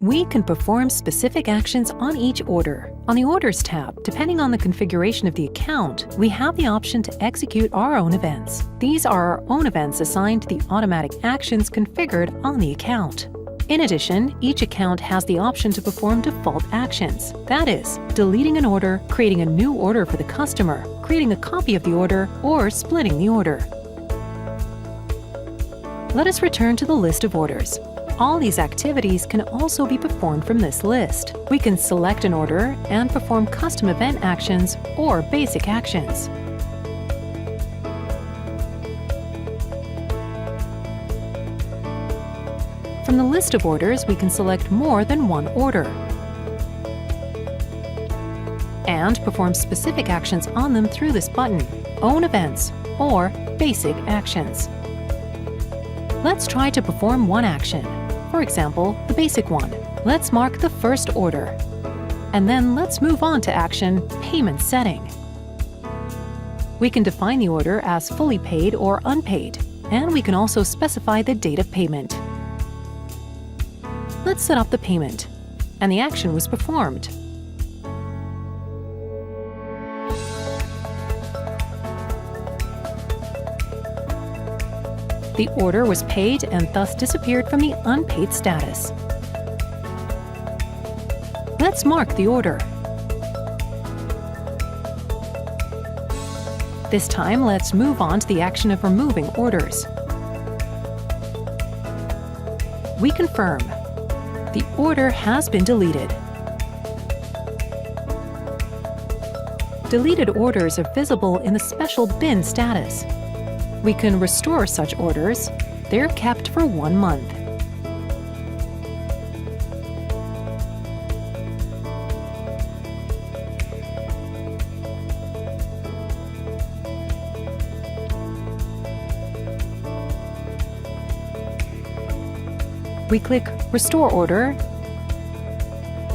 We can perform specific actions on each order. On the Orders tab, depending on the configuration of the account, we have the option to execute our own events. These are our own events assigned to the automatic actions configured on the account. In addition, each account has the option to perform default actions. That is, deleting an order, creating a new order for the customer, creating a copy of the order, or splitting the order. Let us return to the list of orders. All these activities can also be performed from this list. We can select an order and perform custom event actions or basic actions. From the list of orders, we can select more than one order and perform specific actions on them through this button, Own Events or Basic Actions. Let's try to perform one action. For example, the basic one. Let's mark the first order. And then let's move on to action Payment Setting. We can define the order as fully paid or unpaid, and we can also specify the date of payment. Let's set up the payment, and the action was performed. The order was paid and thus disappeared from the unpaid status. Let's mark the order. This time, let's move on to the action of removing orders. We confirm. The order has been deleted. Deleted orders are visible in the special bin status. We can restore such orders. They're kept for 1 month. We click Restore Order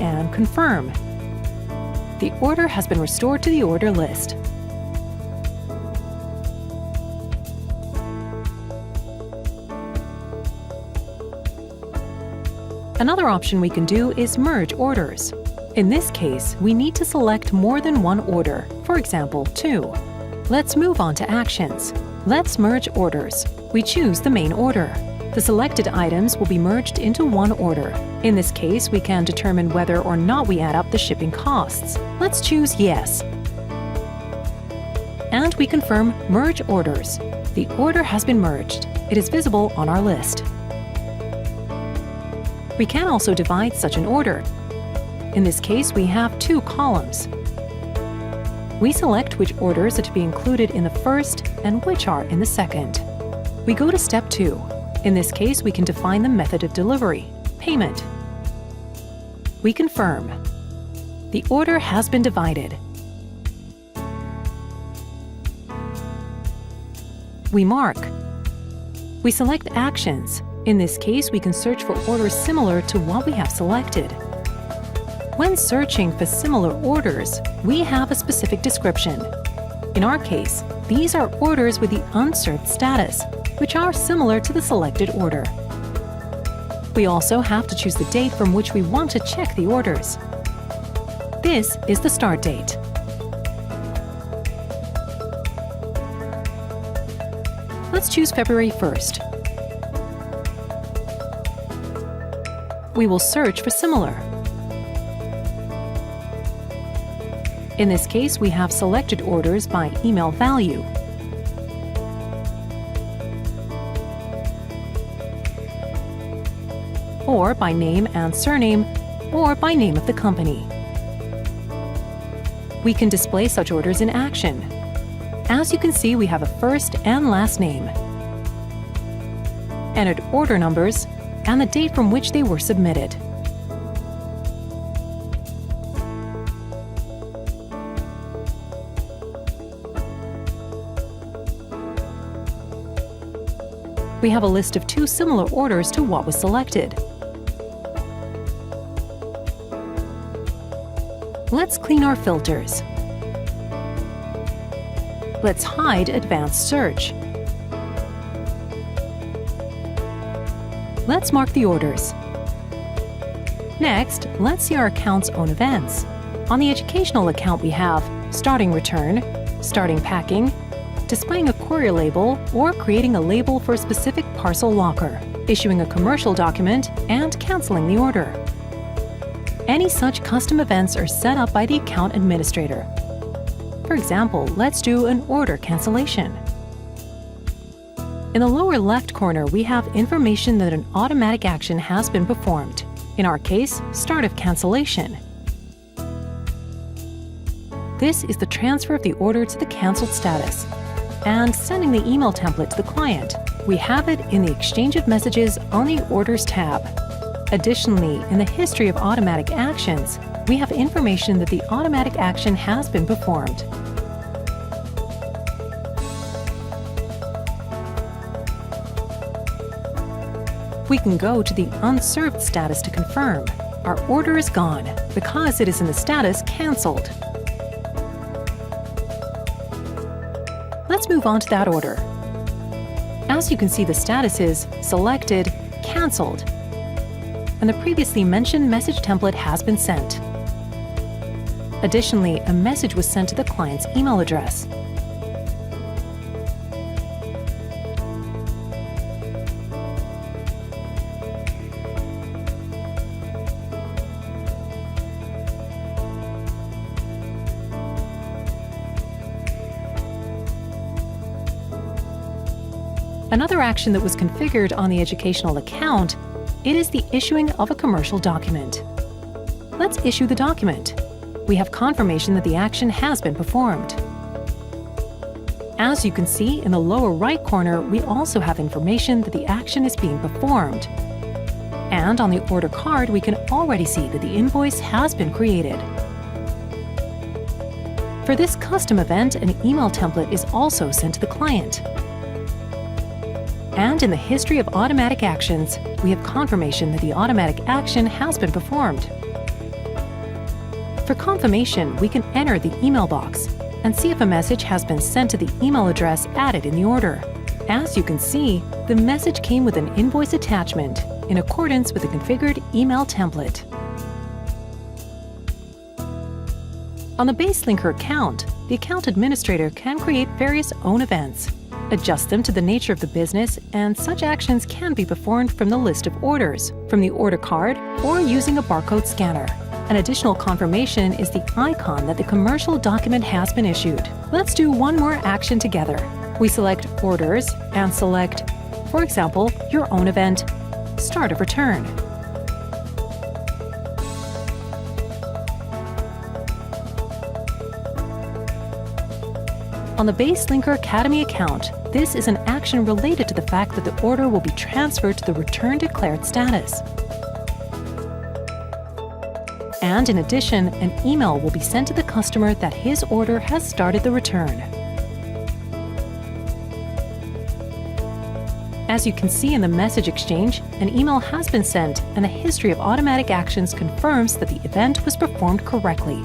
and confirm. The order has been restored to the order list. Another option we can do is merge orders. In this case, we need to select more than one order, for example, 2. Let's move on to actions. Let's merge orders. We choose the main order. The selected items will be merged into one order. In this case, we can determine whether or not we add up the shipping costs. Let's choose Yes. And we confirm Merge Orders. The order has been merged. It is visible on our list. We can also divide such an order. In this case, we have 2 columns. We select which orders are to be included in the first and which are in the second. We go to step 2. In this case, we can define the method of delivery, payment. We confirm. The order has been divided. We mark. We select actions. In this case, we can search for orders similar to what we have selected. When searching for similar orders, we have a specific description. In our case, these are orders with the unserved status, which are similar to the selected order. We also have to choose the date from which we want to check the orders. This is the start date. Let's choose February 1st. We will search for similar. In this case, we have selected orders by email value. Or by name and surname, or by name of the company. We can display such orders in action. As you can see, we have a first and last name, entered order numbers, and the date from which they were submitted. We have a list of 2 similar orders to what was selected. Let's clean our filters. Let's hide advanced search. Let's mark the orders. Next, let's see our account's own events. On the educational account, we have starting return, starting packing, displaying a courier label, or creating a label for a specific parcel locker, issuing a commercial document, and canceling the order. Any such custom events are set up by the account administrator. For example, let's do an order cancellation. In the lower left corner, we have information that an automatic action has been performed. In our case, start of cancellation. This is the transfer of the order to the canceled status and sending the email template to the client. We have it in the exchange of messages on the Orders tab. Additionally, in the history of automatic actions, we have information that the automatic action has been performed. We can go to the unserved status to confirm. Our order is gone because it is in the status canceled. Let's move on to that order. As you can see, the status is selected, canceled, and the previously mentioned message template has been sent. Additionally, a message was sent to the client's email address. Another action that was configured on the educational account, it is the issuing of a commercial document. Let's issue the document. We have confirmation that the action has been performed. As you can see in the lower right corner, we also have information that the action is being performed. And on the order card, we can already see that the invoice has been created. For this custom event, an email template is also sent to the client. And in the history of automatic actions, we have confirmation that the automatic action has been performed. For confirmation, we can enter the email box and see if a message has been sent to the email address added in the order. As you can see, the message came with an invoice attachment in accordance with the configured email template. On the BaseLinker account, the account administrator can create various own events, adjust them to the nature of the business, and such actions can be performed from the list of orders, from the order card, or using a barcode scanner. An additional confirmation is the icon that the commercial document has been issued. Let's do one more action together. We select Orders and select, for example, your own event, Start of Return. On the BaseLinker Academy account, this is an action related to the fact that the order will be transferred to the return declared status. And in addition, an email will be sent to the customer that his order has started the return. As you can see in the message exchange, an email has been sent and the history of automatic actions confirms that the event was performed correctly.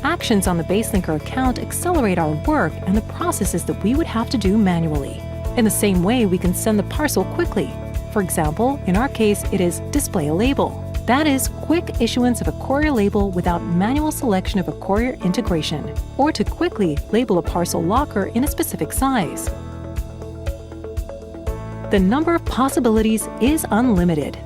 Actions on the BaseLinker account accelerate our work and the processes that we would have to do manually. In the same way, we can send the parcel quickly. For example, in our case, it is display a label. That is, quick issuance of a courier label without manual selection of a courier integration, or to quickly label a parcel locker in a specific size. The number of possibilities is unlimited.